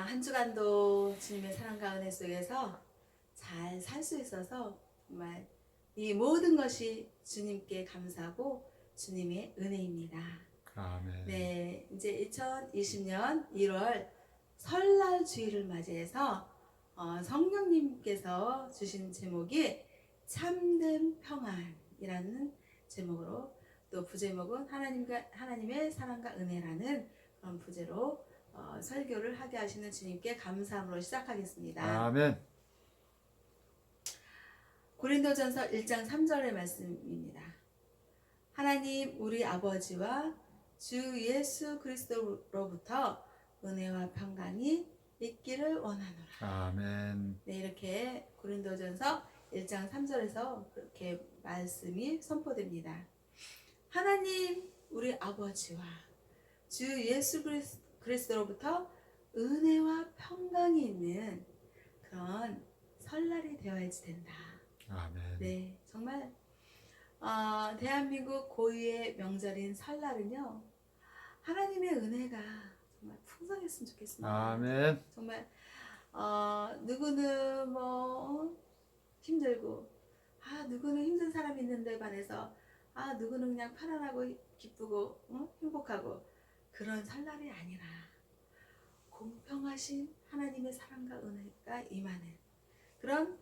한 주간도 주님의 사랑과 은혜 속에서 잘 살 수 있어서 정말 이 모든 것이 주님께 감사하고 주님의 은혜입니다. 아멘. 네, 이제 2020년 1월 설날 주일을 맞이해서 성령님께서 주신 제목이 참된 평안이라는 제목으로, 또 부제목은 하나님의 사랑과 은혜라는 그런 부제로 설교를 하게 하시는 주님께 감사함으로 시작하겠습니다. 아멘. 고린도전서 1장 3절의 말씀입니다. 하나님 우리 아버지와 주 예수 그리스도로부터 은혜와 평강이 있기를 원하노라. 아멘. 네, 이렇게 고린도전서 1장 3절에서 그렇게 말씀이 선포됩니다. 하나님 우리 아버지와 주 예수 그리스도로부터 은혜와 평강이 있는 그런 설날이 되어야지 된다. 아멘. 네, 정말 대한민국 고유의 명절인 설날은요, 하나님의 은혜가 정말 풍성했으면 좋겠습니다. 아멘. 정말 누구는 힘들고, 누구는 힘든 사람이 있는데 반해서 누구는 그냥 편안하고 기쁘고 행복하고, 그런 설날이 아니라 공평하신 하나님의 사랑과 은혜가 임하는 그런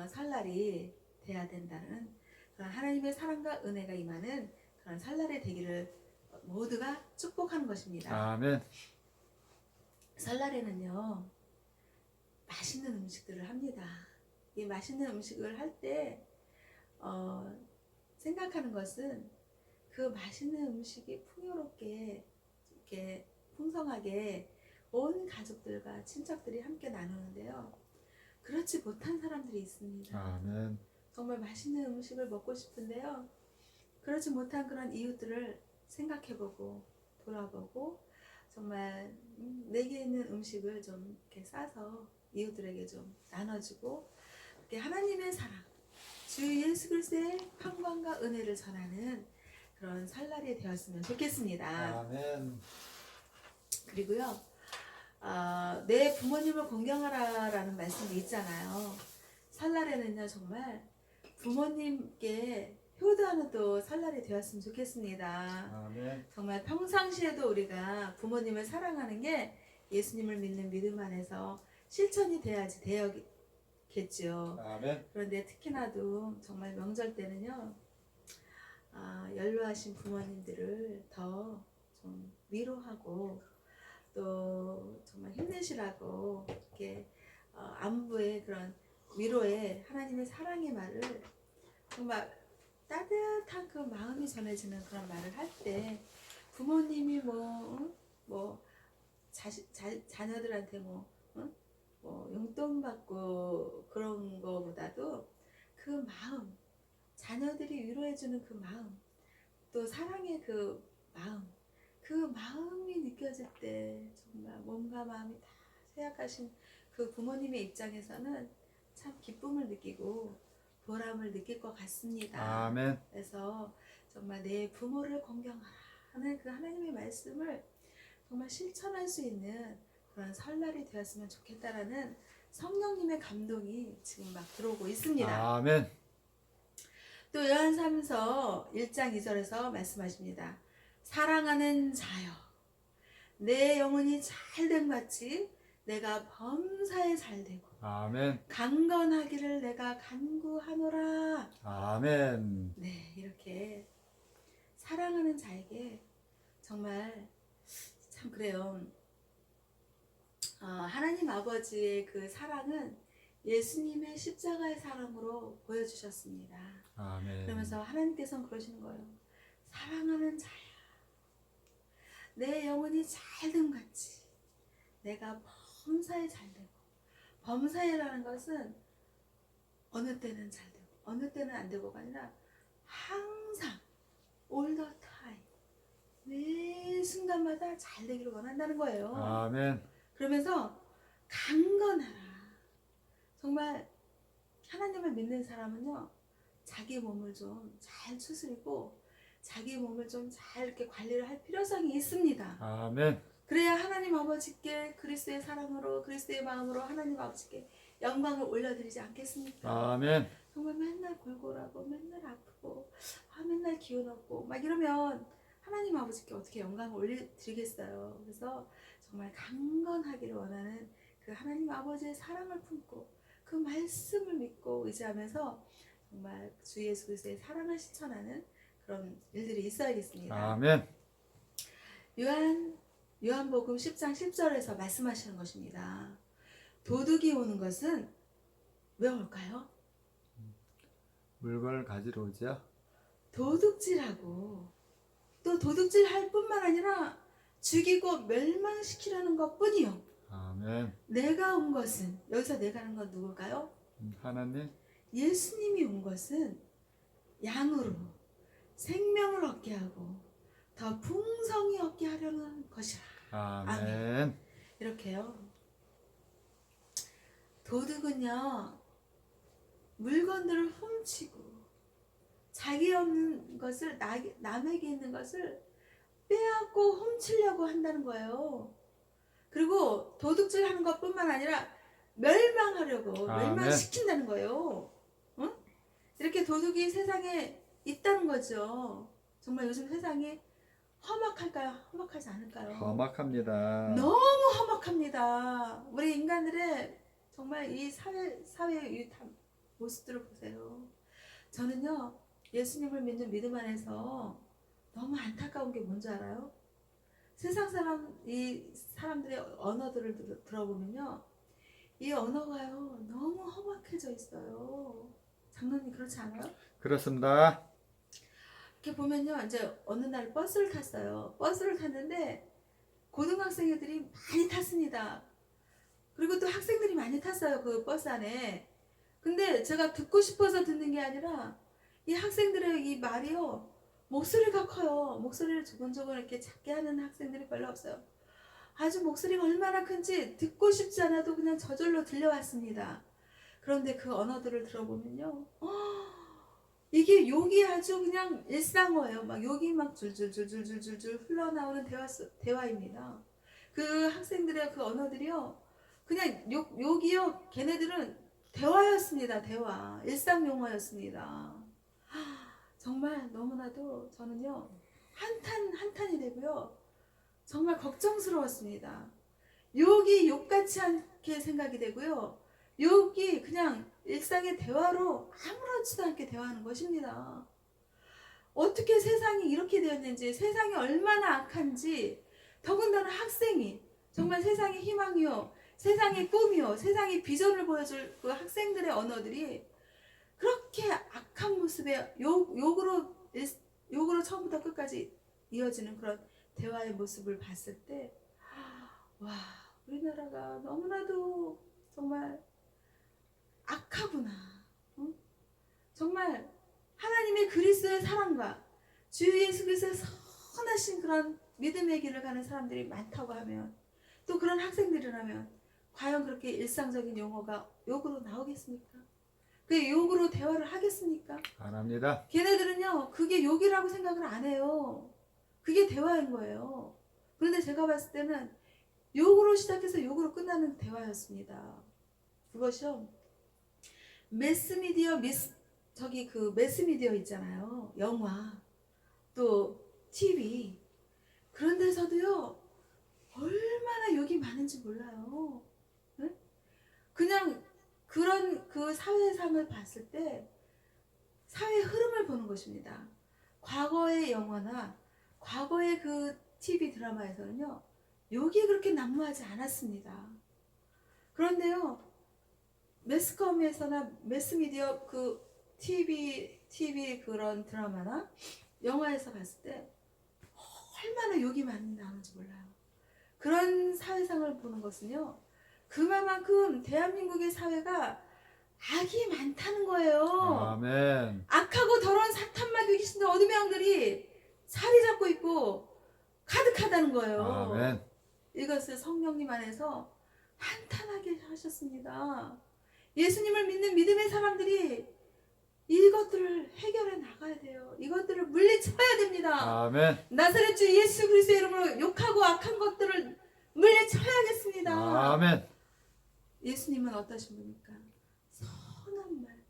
설날이 돼야 된다는, 그런 하나님의 사랑과 은혜가 임하는 그런 설날이 되기를 모두가 축복하는 것입니다. 아멘. 설날에는요, 맛있는 음식들을 합니다. 이 맛있는 음식을 할 때 생각하는 것은 그 맛있는 음식이 풍요롭게 이렇게 풍성하게 온 가족들과 친척들이 함께 나누는데요, 그렇지 못한 사람들이 있습니다. 아멘. 정말 맛있는 음식을 먹고 싶은데요, 그렇지 못한 그런 이웃들을 생각해보고 돌아보고 정말 내게 있는 음식을 좀 이렇게 싸서 이웃들에게 좀 나눠주고, 이렇게 하나님의 사랑, 주 예수 그리스도의 평강과 은혜를 전하는 그런 설날이 되었으면 좋겠습니다. 아멘. 그리고요, 내 부모님을 공경하라라는 말씀이 있잖아요. 설날에는요, 정말 부모님께 효도하는 또 설날이 되었으면 좋겠습니다. 아멘. 정말 평상시에도 우리가 부모님을 사랑하는 게 예수님을 믿는 믿음 안에서 실천이 돼야지 되겠죠. 아멘. 그런데 특히나도 정말 명절 때는요, 연로하신 부모님들을 더 좀 위로하고 또 정말 힘내시라고 이렇게 안부의 그런 위로의 하나님의 사랑의 말을, 정말 따뜻한 그 마음이 전해지는 그런 말을 할 때, 부모님이 자녀들한테 용돈 받고 그런 거보다도 그 마음, 자녀들이 위로해주는 그 마음, 또 사랑의 그 마음이 느껴질 때 정말 몸과 마음이 다 쇠약하신 그 부모님의 입장에서는 참 기쁨을 느끼고 보람을 느낄 것 같습니다. 아멘. 그래서 정말 내 부모를 공경하라 하는 그 하나님의 말씀을 정말 실천할 수 있는 그런 설날이 되었으면 좋겠다라는 성령님의 감동이 지금 막 들어오고 있습니다. 아멘. 또 요한삼서 1장 2절에서 말씀하십니다. 사랑하는 자여, 내 영혼이 잘됨 같이 내가 범사에 잘되고 아멘. 강건하기를 내가 간구하노라. 아멘. 네, 이렇게 사랑하는 자에게 정말 참 그래요. 하나님 아버지의 그 사랑은 예수님의 십자가의 사랑으로 보여주셨습니다. 아멘. 그러면서 하나님께서는 그러시는 거예요. 사랑하는 자야, 내 영혼이 잘됨 같이 내가 범사에 잘되고, 범사에라는 것은 어느 때는 잘되고 어느 때는 안되고가 아니라 항상 all the time, 매 순간마다 잘되기를 원한다는 거예요. 아멘. 그러면서 강건하라. 정말 하나님을 믿는 사람은요, 자기 몸을 좀 잘 추스리고 자기 몸을 좀 잘 이렇게 관리를 할 필요성이 있습니다. 아멘. 그래야 하나님 아버지께 그리스도의 사랑으로 그리스도의 마음으로 하나님 아버지께 영광을 올려드리지 않겠습니까? 아멘. 정말 맨날 골골하고 맨날 아프고 맨날 기운 없고 막 이러면 하나님 아버지께 어떻게 영광을 올려드리겠어요. 그래서 정말 강건하기를 원하는 그 하나님 아버지의 사랑을 품고 그 말씀을 믿고 의지하면서 정말 주 예수 그리스도의 사랑을 실천하는 그런 일들이 있어야겠습니다. 아멘. 요한복음 10장 10절에서 말씀하시는 것입니다. 도둑이 오는 것은 왜 올까요? 물건을 가지러 오죠. 도둑질하고 또 도둑질할 뿐만 아니라 죽이고 멸망시키려는 것뿐이요. 아멘. 내가 온 것은 여기서 내가 하는 건 누굴까요? 하나님. 예수님이 온 것은 양으로 생명을 얻게 하고 더 풍성히 얻게 하려는 것이라. 아멘. 이렇게요. 도둑은요 물건들을 훔치고 자기 없는 것을 남에게 있는 것을 빼앗고 훔치려고 한다는 거예요. 그리고 도둑질하는 것뿐만 아니라 멸망하려고 아멘. 멸망시킨다는 거예요. 응? 이렇게 도둑이 세상에 있다는 거죠. 정말 요즘 세상이 험악할까요? 험악하지 않을까요? 험악합니다. 너무 험악합니다. 우리 인간들의 정말 이 사회의 이 모습들을 보세요. 저는요 예수님을 믿는 믿음 안에서 너무 안타까운 게 뭔지 알아요? 세상 이 사람들의 언어들을 들어보면요 이 언어가요 너무 험악해져 있어요. 장로님 그렇지 않아요? 그렇습니다. 이렇게 보면요 이제 어느 날 버스를 탔어요. 버스를 탔는데 고등학생 애들이 많이 탔습니다. 그리고 또 학생들이 많이 탔어요 그 버스 안에. 근데 제가 듣고 싶어서 듣는 게 아니라 이 학생들의 이 말이요 목소리가 커요. 목소리를 조곤조곤 이렇게 작게 하는 학생들이 별로 없어요. 아주 목소리가 얼마나 큰지 듣고 싶지 않아도 그냥 저절로 들려왔습니다. 그런데 그 언어들을 들어보면요 이게 욕이 아주 그냥 일상어예요. 막 욕이 막 줄줄줄줄줄줄 흘러나오는 대화입니다. 그 학생들의 그 언어들이요 그냥 욕이요 걔네들은 대화였습니다. 대화 일상 용어였습니다. 정말 너무나도 저는요 한탄이 되고요 정말 걱정스러웠습니다. 욕이 욕같지 않게 생각이 되고요 욕이 그냥 일상의 대화로 아무렇지도 않게 대화하는 것입니다. 어떻게 세상이 이렇게 되었는지 세상이 얼마나 악한지 더군다나 학생이 정말 세상의 희망이요 세상의 꿈이요 세상의 비전을 보여줄 그 학생들의 언어들이 그렇게 악한 모습의 욕으로 처음부터 끝까지 이어지는 그런 대화의 모습을 봤을 때 와 우리나라가 너무나도 정말 악하구나. 응? 정말 하나님의 그리스도의 사랑과 주 예수 그리스도의 선하신 그런 믿음의 길을 가는 사람들이 많다고 하면 또 그런 학생들이라면 과연 그렇게 일상적인 용어가 욕으로 나오겠습니까? 그 욕으로 대화를 하겠습니까? 안 합니다. 걔네들은요 그게 욕이라고 생각을 안 해요. 그게 대화인 거예요. 그런데 제가 봤을 때는 욕으로 시작해서 욕으로 끝나는 대화였습니다. 그것이요 매스미디어 매스미디어 있잖아요. 영화 또 TV 그런 데서도요 얼마나 욕이 많은지 몰라요. 응? 그냥 그런 그 사회상을 봤을 때 사회 흐름을 보는 것입니다. 과거의 영화나 과거의 그 TV 드라마에서는요 욕이 그렇게 난무하지 않았습니다. 그런데요 매스컴에서나 매스미디어 그 TV 그런 드라마나 영화에서 봤을 때 얼마나 욕이 많이 나오는지 몰라요. 그런 사회상을 보는 것은요 그만큼 대한민국의 사회가 악이 많다는 거예요. 아멘. 악하고 더러운 사탄마귀 귀신들 어둠의 영들이 자리 잡고 있고 가득하다는 거예요. 아멘. 이것을 성령님 안에서 한탄하게 하셨습니다. 예수님을 믿는 믿음의 사람들이 이것들을 해결해 나가야 돼요. 이것들을 물리쳐야 됩니다. 아멘. 나사렛 주 예수 그리스도의 이름으로 욕하고 악한 것들을 것입니다. 아멘. 예수님은 어떠신 분입니까? 선한 말,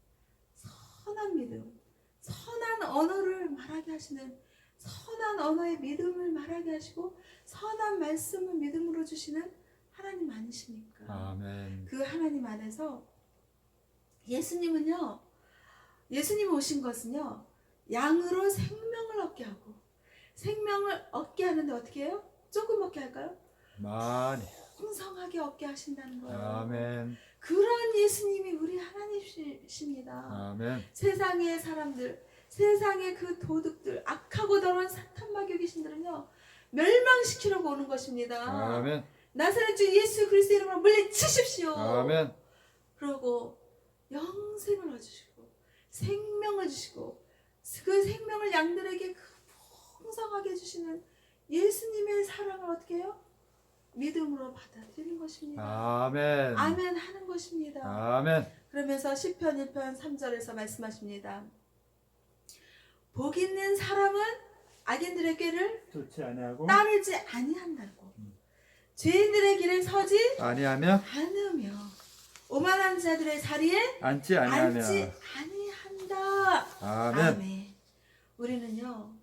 선한 믿음, 선한 언어를 말하게 하시는, 선한 언어의 믿음을 말하게 하시고 선한 말씀을 믿음으로 주시는 하나님 아니십니까? 아멘. 그 하나님 안에서 예수님은요, 예수님 오신 것은요, 양으로 생명을 얻게 하고, 생명을 얻게 하는데 어떻게 해요? 조금 얻게 할까요? 많이. 풍성하게 얻게 하신다는 거예요. 아멘. 그런 예수님이 우리 하나님이십니다. 아멘. 세상의 사람들, 세상의 그 도둑들, 악하고 더러운 사탄 마귀 귀신들은요, 멸망시키려고 오는 것입니다. 아멘. 나사렛 주 예수 그리스도 이름으로 물리치십시오. 아멘. 그러고 영생을 얻으시고 생명을 주시고 그 생명을 양들에게 풍성하게 주시는 예수님의 사랑을 어떻게 해요? 믿음으로 받아들이는 것입니다. 아멘. 아멘 하는 것입니다. 아멘. 그러면서 시편 1편 3절에서 말씀하십니다. 복 있는 사람은 악인들의 꾀를 좋지 아니하고 따르지 아니한다고, 죄인들의 길에 서지 아니하며 않으며 오만한 자들의 자리에 앉지 아니하며. 앉지 아니한다. 아멘. 아멘. 우리는요,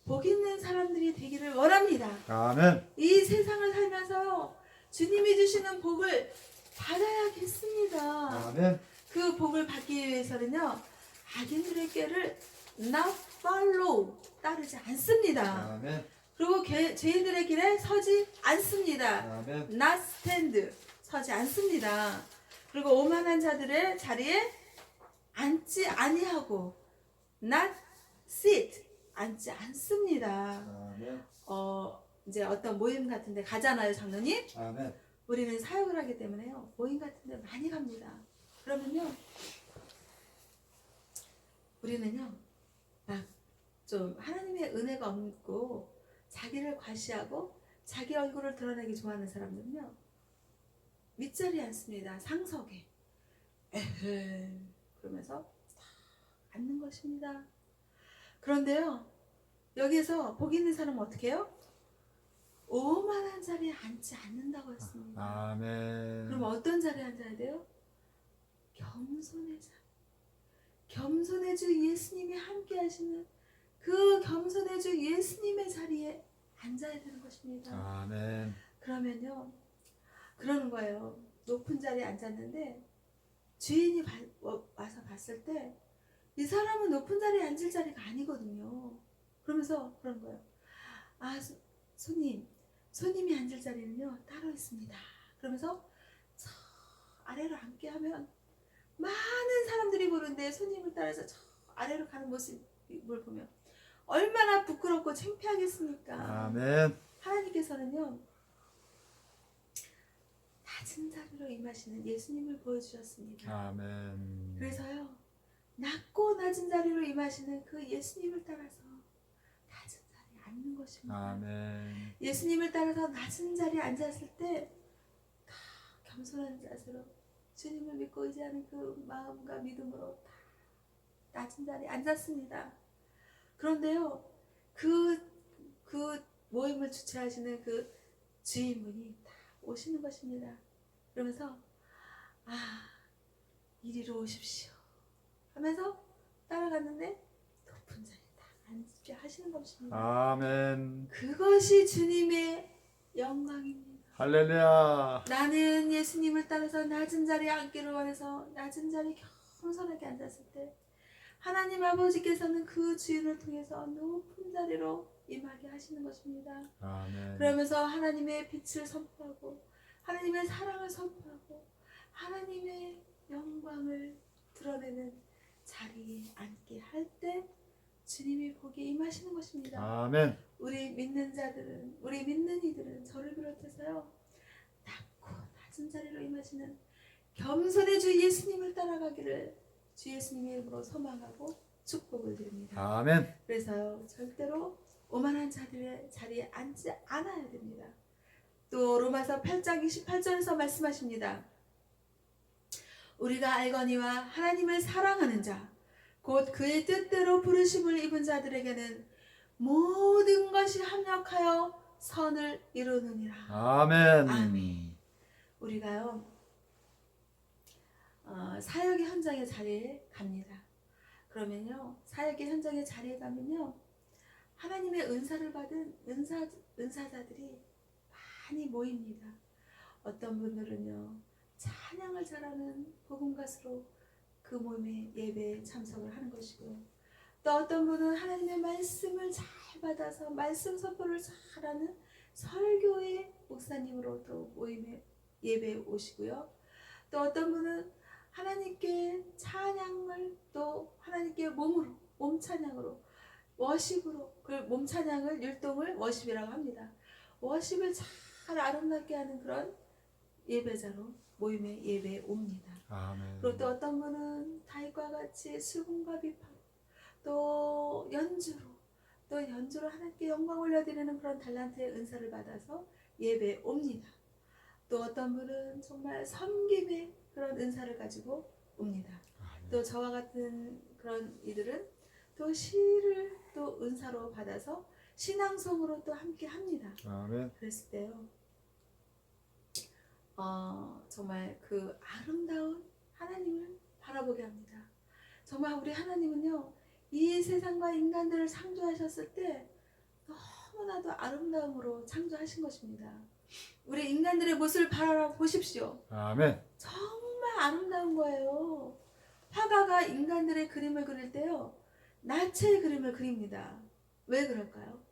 복 있는 사람들이 되기를 원합니다. 아멘. 이 세상을 살면서 주님이 주시는 복을 받아야겠습니다. 아멘. 그 복을 받기 위해서는요, 악인들의 꾀를 not follow, 따르지 않습니다. 아멘. 그리고 죄인들의 길에 서지 않습니다. 아멘. not stand, 서지 않습니다. 그리고 오만한 자들의 자리에 앉지 아니하고 not sit, 앉지 않습니다. 아멘. 이제 어떤 모임 같은 데 가잖아요, 장로님. 아멘. 우리는 사역을 하기 때문에요, 모임 같은 데 많이 갑니다. 그러면요, 우리는요, 막 좀 하나님의 은혜가 없고 자기를 과시하고 자기 얼굴을 드러내기 좋아하는 사람들은요, 밑자리에 앉습니다. 상석에. 에헤, 그러면서 딱 앉는 것입니다. 그런데요, 여기에서 복 있는 사람은 어떻게 해요? 오만한 자리에 앉지 않는다고 했습니다. 아멘. 그럼 어떤 자리에 앉아야 돼요? 겸손의 자리. 겸손의 주 예수님이 함께 하시는 그 겸손의 주 예수님의 자리에 앉아야 되는 것입니다. 아멘. 그러면요, 그러는 거예요. 높은 자리에 앉았는데 주인이 와서 봤을 때 이 사람은 높은 자리에 앉을 자리가 아니거든요. 그러면서 그런 거예요. 아, 손님이 앉을 자리는요, 따로 있습니다. 그러면서 저 아래로 앉게 하면 많은 사람들이 보는데 손님을 따라서 저 아래로 가는 모습을 보면 얼마나 부끄럽고 창피하겠습니까? 아멘. 하나님께서는요, 낮은 자리로 임하시는 예수님을 보여주셨습니다. 아멘. 그래서요, 낮고 낮은 자리로 임하시는 그 예수님을 따라서 낮은 자리에 앉는 것입니다. 아멘. 예수님을 따라서 낮은 자리에 앉았을 때 다 겸손한 자세로 주님을 믿고 의지하는 그 마음과 믿음으로 다 낮은 자리에 앉았습니다. 그런데요, 그 모임을 주최하시는 그 주인분이 다 오시는 것입니다. 그러면서 이리로 오십시오 하면서 따라갔는데 높은 자리에 딱 앉게 하시는 것입니다. 아멘. 그것이 주님의 영광입니다. 할렐루야. 나는 예수님을 따라서 낮은 자리에 앉기를 원해서 낮은 자리에 겸손하게 앉았을 때 하나님 아버지께서는 그 주인을 통해서 높은 자리로 임하게 하시는 것입니다. 아멘. 그러면서 하나님의 빛을 선포하고 하나님의 사랑을 선포하고 하나님의 영광을 드러내는 자리에 앉게 할 때 주님이 복에 임하시는 것입니다. 아멘. 우리 믿는 자들은, 우리 믿는 이들은 저를 비롯해서요, 낮고 낮은 자리로 임하시는 겸손의 주 예수님을 따라가기를 주 예수님의 이름으로 소망하고 축복을 드립니다. 아멘. 그래서요, 절대로 오만한 자들의 자리에 앉지 않아야 됩니다. 또 로마서 8장 28절에서 말씀하십니다. 우리가 알거니와 하나님을 사랑하는 자 곧 그의 뜻대로 부르심을 입은 자들에게는 모든 것이 합력하여 선을 이루느니라. 아멘. 아멘. 우리가요 사역의 현장의 자리에 갑니다. 그러면요 사역의 현장의 자리에 가면요 하나님의 은사를 받은 은사자들이 많이 모입니다. 어떤 분들은요 찬양을 잘하는 복음 가수로 그 모임에 예배에 참석을 하는 것이고요. 또 어떤 분은 하나님의 말씀을 잘 받아서 말씀 선포를 잘하는 설교의 목사님으로 또 모임에 예배에 오시고요. 또 어떤 분은 하나님께 찬양을 또 하나님께 몸으로 몸 찬양으로 워십으로 그 몸 찬양을 율동을 워십이라고 합니다. 워십을 잘 아름답게 하는 그런 예배자로 모임에 예배에 옵니다. 아멘. 그리고 또 어떤 분은 다윗과 같이 수금과 비파 또 연주로 하나님께 영광 올려드리는 그런 달란트의 은사를 받아서 예배에 옵니다. 또 어떤 분은 정말 섬김의 그런 은사를 가지고 옵니다. 아멘. 또 저와 같은 그런 이들은 또 시를 또 은사로 받아서 신앙송으로 또 함께 합니다. 아멘. 그랬을 때요 정말 그 아름다운 하나님을 바라보게 합니다. 정말 우리 하나님은요 이 세상과 인간들을 창조하셨을 때 너무나도 아름다움으로 창조하신 것입니다. 우리 인간들의 모습을 바라보십시오. 아멘. 정말 아름다운 거예요. 화가가 인간들의 그림을 그릴 때요 나체의 그림을 그립니다. 왜 그럴까요?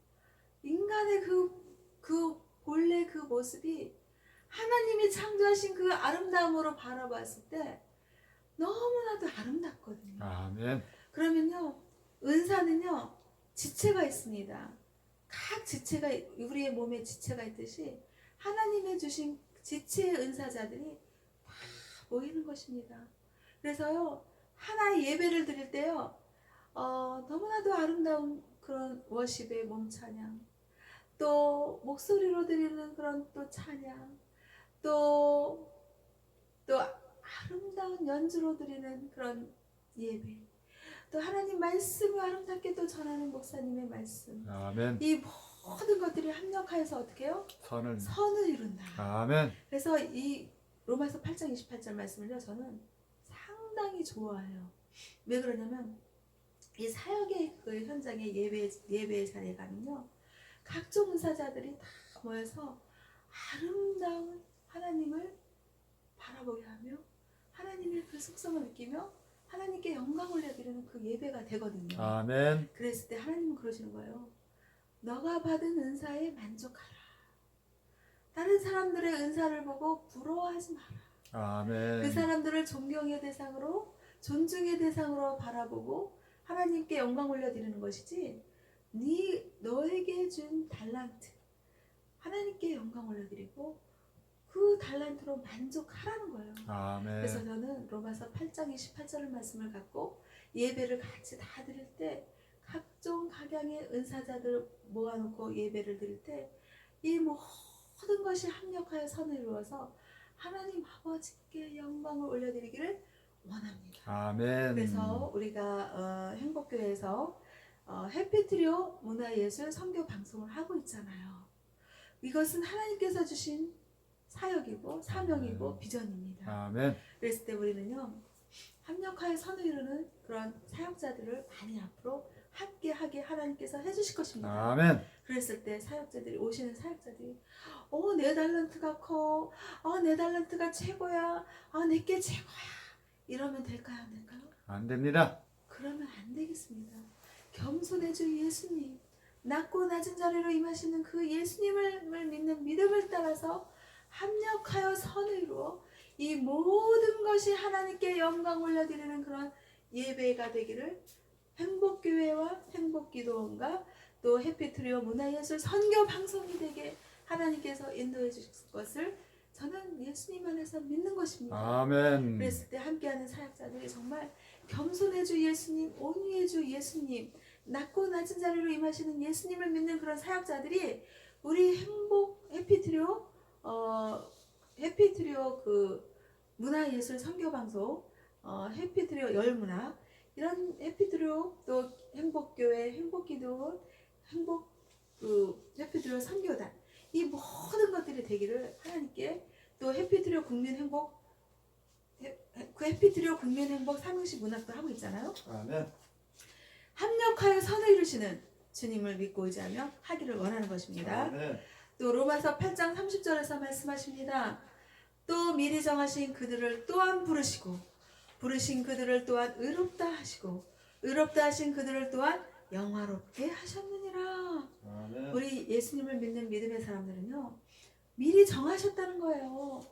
인간의 그 본래 그 모습이 하나님이 창조하신 그 아름다움으로 바라봤을 때 너무나도 아름답거든요. 아멘. 그러면요 은사는요 지체가 있습니다. 각 지체가 우리의 몸에 지체가 있듯이 하나님의 주신 지체의 은사자들이 다 모이는 것입니다. 그래서요 하나의 예배를 드릴 때요 너무나도 아름다운 그런 워십의 몸 찬양 또 목소리로 드리는 그런 또 찬양 또 아름다운 연주로 드리는 그런 예배 또 하나님 말씀을 아름답게 또 전하는 목사님의 말씀 아멘. 이 모든 것들이 합력하여서 어떻게 해요? 선을 이룬다. 아멘. 그래서 이 로마서 8장 28절 말씀을요 저는 상당히 좋아해요. 왜 그러냐면 이 사역의 그 현장에 예배의 자리에 가면요 각종 은사자들이 다 모여서 아름다운 하나님을 바라보게 하며 하나님의 그 속성을 느끼며 하나님께 영광 올려드리는 그 예배가 되거든요. 아멘. 그랬을 때 하나님은 그러시는 거예요. 너가 받은 은사에 만족하라. 다른 사람들의 은사를 보고 부러워하지 마라. 아멘. 그 사람들을 존경의 대상으로 존중의 대상으로 바라보고 하나님께 영광 올려드리는 것이지 너에게 준 달란트 하나님께 영광 올려드리고 그 달란트로 만족하라는 거예요. 아멘. 그래서 저는 로마서 8장 28절의 말씀을 갖고 예배를 같이 다 드릴 때 각종 각양의 은사자들 모아놓고 예배를 드릴 때 이 모든 것이 합력하여 선을 이루어서 하나님 아버지께 영광을 올려드리기를 원합니다. 아멘. 그래서 우리가 행복교회에서 해피트리오 문화예술 선교 방송을 하고 있잖아요. 이것은 하나님께서 주신 사역이고 사명이고 비전입니다. 아멘. 그랬을 때 우리는요 합력하여 선을 이루는 그런 사역자들을 많이 앞으로 함께하게 하나님께서 해주실 것입니다. 아멘. 그랬을 때 사역자들이 오시는 사역자들이 내 달란트가 커, 내 달란트가 최고야, 내게 최고야 이러면 될까요 안 될까요? 안 됩니다. 그러면 안 되겠습니다. 겸손의 주 예수님 낮고 낮은 자리로 임하시는 그 예수님을 믿는 믿음을 따라서 합력하여 선을 이루어 이 모든 것이 하나님께 영광 올려드리는 그런 예배가 되기를 행복교회와 행복기도원과 또 해피트리오 문화예술 선교 방송이 되게 하나님께서 인도해 주실 것을 저는 예수님 안에서 믿는 것입니다. 아멘. 그랬을 때 함께하는 사역자들이 정말 겸손의 주 예수님, 온유의 주 예수님, 낮고 낮은 자리로 임하시는 예수님을 믿는 그런 사역자들이 우리 해피트리오 그 문화예술 선교방송, 해피트리오 열문화 이런 해피트리오 또 행복교회, 행복기도, 해피트리오 선교단 이 모든 것들이 되기를 하나님께 또 또 해피트리오 국민행복 그 해피트리오 국민행복 삼행시 문학도 하고 있잖아요. 아멘. 합력하여 선을 이루시는 주님을 믿고 의지하며 하기를 원하는 것입니다. 아멘. 또 로마서 8장 30절에서 말씀하십니다. 또 미리 정하신 그들을 또한 부르시고 부르신 그들을 또한 의롭다 하시고 의롭다 하신 그들을 또한 영화롭게 하셨느니라. 아멘. 우리 예수님을 믿는 믿음의 사람들은요, 미리 정하셨다는 거예요.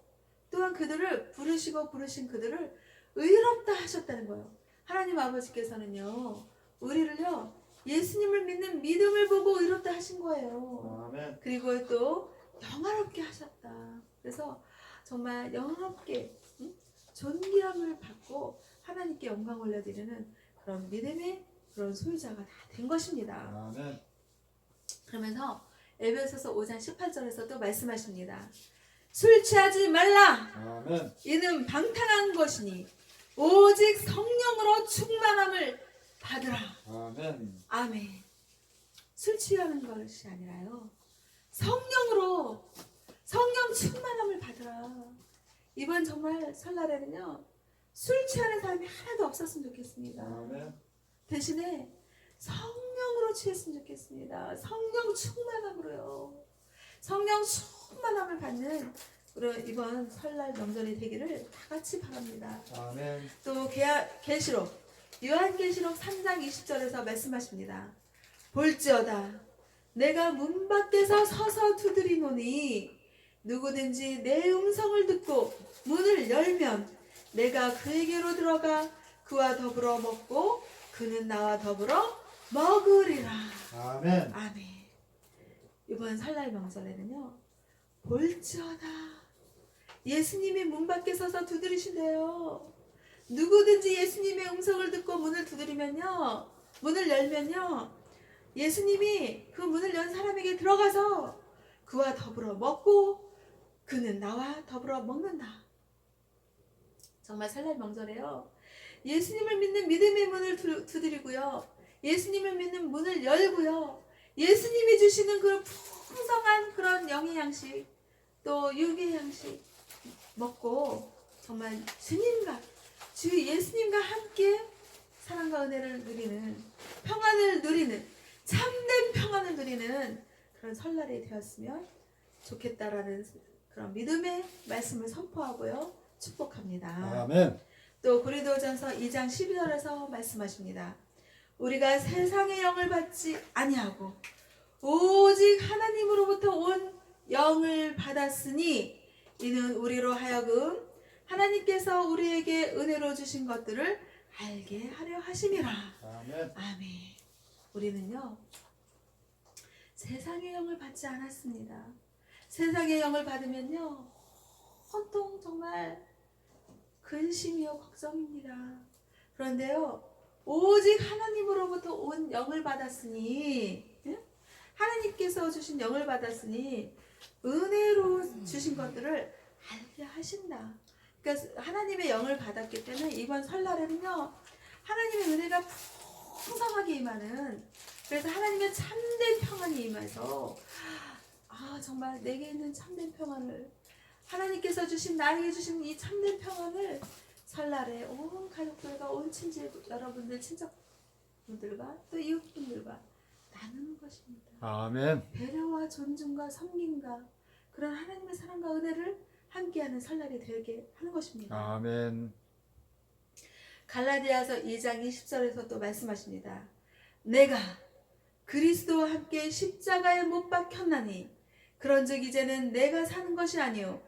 또한 그들을 부르시고 부르신 그들을 의롭다 하셨다는 거예요. 하나님 아버지께서는요, 우리를요, 예수님을 믿는 믿음을 보고 의롭다 하신 거예요. 아멘. 그리고 또 영화롭게 하셨다. 그래서 정말 영화롭게 존귀함을 받고 하나님께 영광 올려드리는 그런 믿음의 그런 소유자가 다 된 것입니다. 아멘. 그러면서 에베소서 5장 18절에서 또 말씀하십니다. 술 취하지 말라. 아멘. 이는 방탕한 것이니 오직 성령으로 충만함을 받으라. 아멘. 아멘. 술 취하는 것이 아니라요, 성령으로 성령 충만함을 받으라. 이번 정말 설날에는요, 술 취하는 사람이 하나도 없었으면 좋겠습니다. 아멘. 대신에 성령으로 취했으면 좋겠습니다. 성령 충만함으로요. 성령 충만함을 받는 그런 이번 설날 명절이 되기를 다 같이 바랍니다. 아멘. 또 계시록 요한계시록 3장 20절에서 말씀하십니다. 볼지어다 내가 문 밖에서 서서 두드리노니 누구든지 내 음성을 듣고 문을 열면 내가 그에게로 들어가 그와 더불어 먹고 그는 나와 더불어 먹으리라. 아멘. 아멘. 이번 설날 명절에는요, 볼지어다 예수님이 문 밖에 서서 두드리신대요. 누구든지 예수님의 음성을 듣고 문을 두드리면요, 문을 열면요, 예수님이 그 문을 연 사람에게 들어가서 그와 더불어 먹고 그는 나와 더불어 먹는다. 정말 설날 명절에요, 예수님을 믿는 믿음의 문을 두드리고요, 예수님을 믿는 문을 열고요, 예수님이 주시는 그 풍성한 그런 영의 양식 또 육의 양식 먹고 정말 주님과 주 예수님과 함께 사랑과 은혜를 누리는, 평안을 누리는, 참된 평안을 누리는 그런 설날이 되었으면 좋겠다라는 그런 믿음의 말씀을 선포하고요, 축복합니다. 아멘. 또 고린도전서 2장 12절에서 말씀하십니다. 우리가 세상의 영을 받지 아니하고 오직 하나님으로부터 온 영을 받았으니 이는 우리로 하여금 하나님께서 우리에게 은혜로 주신 것들을 알게 하려 하심이라. 아멘. 아멘. 우리는요, 세상의 영을 받지 않았습니다. 세상의 영을 받으면요, 온통 정말 근심이요 걱정입니다. 그런데요, 오직 하나님으로부터 온 영을 받았으니, 하나님께서 주신 영을 받았으니 은혜로 주신 것들을 알게 하신다. 그러니까 하나님의 영을 받았기 때문에 이번 설날에는요, 하나님의 은혜가 풍성하게 임하는, 그래서 하나님의 참된 평안이 임해서 정말 내게 있는 참된 평안을, 하나님께서 주신, 나에게 주신 이 참된 평안을 설날에 온 가족들과 온 친지 여러분들, 친척분들과 또 이웃분들과 나누는 것입니다. 아멘. 배려와 존중과 섬김과 그런 하나님의 사랑과 은혜를 함께하는 설날이 되게 하는 것입니다. 아멘. 갈라디아서 2장 20절에서 또 말씀하십니다. 내가 그리스도와 함께 십자가에 못 박혔나니 그런즉 이제는 내가 사는 것이 아니요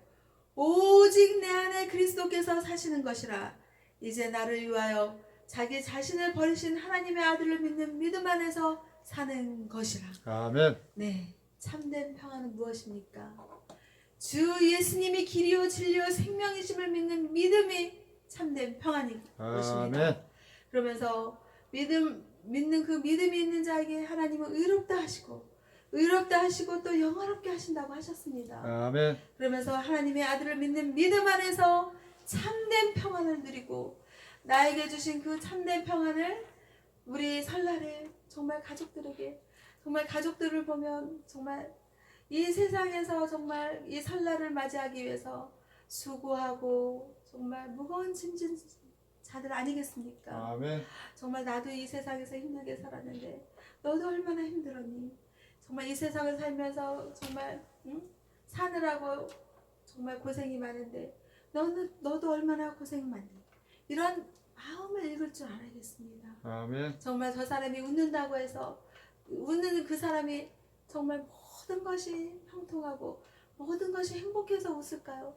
오직 내 안에 그리스도께서 사시는 것이라. 이제 나를 위하여 자기 자신을 버리신 하나님의 아들을 믿는 믿음 안에서 사는 것이라. 아멘. 네, 참된 평안은 무엇입니까? 주 예수님이 길이요 진리요 생명이심을 믿는 믿음이 참된 평안인 것입니다. 아멘. 그러면서 믿는 그 믿음이 있는 자에게 하나님은 의롭다 하시고 또 영화롭게 하신다고 하셨습니다. 아멘. 그러면서 하나님의 아들을 믿는 믿음 안에서 참된 평안을 누리고 나에게 주신 그 참된 평안을 우리 설날에 정말 가족들에게, 정말 가족들을 보면 정말 이 세상에서 정말 이 설날을 맞이하기 위해서 수고하고 정말 무거운 짐진 자들 아니겠습니까? 아멘. 정말 나도 이 세상에서 힘들게 살았는데 너도 얼마나 힘들었니? 정말 이 세상을 살면서 정말 사느라고 정말 고생이 많은데 너도 얼마나 고생 많니? 이런 마음을 읽을 줄 알아야겠습니다. 아멘. 정말 저 사람이 웃는다고 해서 웃는 그 사람이 정말 모든 것이 형통하고 모든 것이 행복해서 웃을까요?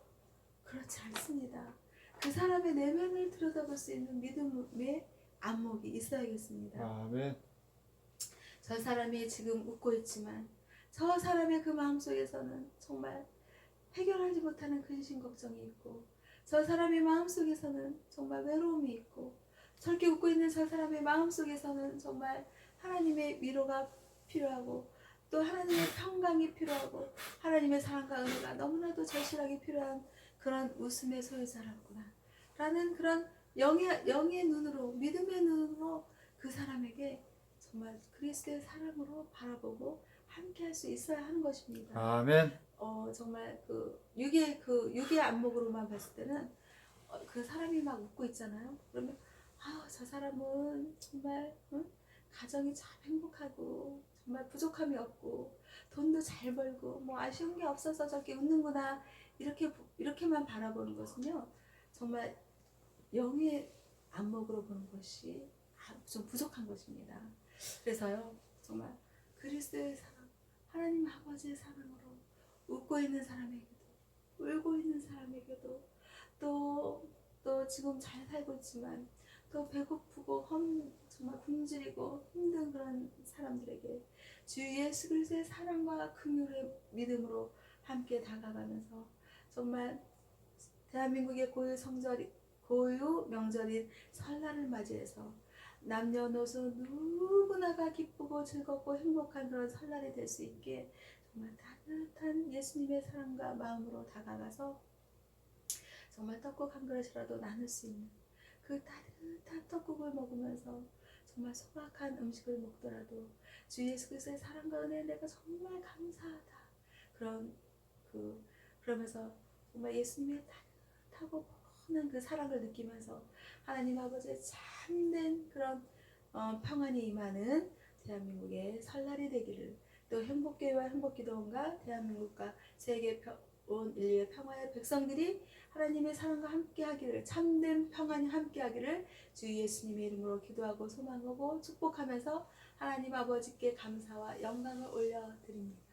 그렇지 않습니다. 그 사람의 내면을 들여다볼 수 있는 믿음의 안목이 있어야겠습니다. 아멘. 저 사람이 지금 웃고 있지만 저 사람의 그 마음속에서는 정말 해결하지 못하는 근심 걱정이 있고 저 사람의 마음속에서는 정말 외로움이 있고 저렇게 웃고 있는 저 사람의 마음속에서는 정말 하나님의 위로가 필요하고 또 하나님의 평강이 필요하고 하나님의 사랑과 은혜가 너무나도 절실하게 필요한 그런 웃음의 소유자라구나 라는 그런 영의 눈으로 믿음의 눈으로 그 사람에게 정말 그리스도의 사랑으로 바라보고 함께 할 수 있어야 하는 것입니다. 아멘. 정말 그 육의 안목으로만 봤을 때는 그 사람이 막 웃고 있잖아요. 그러면 저 사람은 정말 가정이 참 행복하고 정말 부족함이 없고 돈도 잘 벌고 뭐 아쉬운 게 없어서 저렇게 웃는구나 이렇게만 바라보는 것은요 정말 영의 안목으로 보는 것이 좀 부족한 것입니다. 그래서요 정말 그리스도의 사랑, 하나님 아버지의 사랑으로 웃고 있는 사람에게도 울고 있는 사람에게도 또 지금 잘 살고 있지만 또 배고프고 정말 굶주리고 힘든 그런 사람들에게 주 예수 그리스도의 사랑과 긍휼의 믿음으로 함께 다가가면서 정말 대한민국의 고유 명절인 설날을 맞이해서 남녀노소 누구나가 기쁘고 즐겁고 행복한 그런 설날이 될 수 있게 정말 따뜻한 예수님의 사랑과 마음으로 다가가서 정말 떡국 한 그릇이라도 나눌 수 있는 그 따뜻한 떡국을 먹으면서 정말 소박한 음식을 먹더라도 주 예수 그리스도의 사랑과 은혜에 내가 정말 감사하다 그러면서 정말 예수님의 따뜻하고 뻔한 그 사랑을 느끼면서 하나님 아버지의 참된 그런 평안이 임하는 대한민국의 설날이 되기를 또 행복교회와 행복기도원과 대한민국과 세계 온 인류의 평화의 백성들이 하나님의 사랑과 함께하기를 참된 평안이 함께하기를 주 예수님의 이름으로 기도하고 소망하고 축복하면서 하나님 아버지께 감사와 영광을 올려드립니다.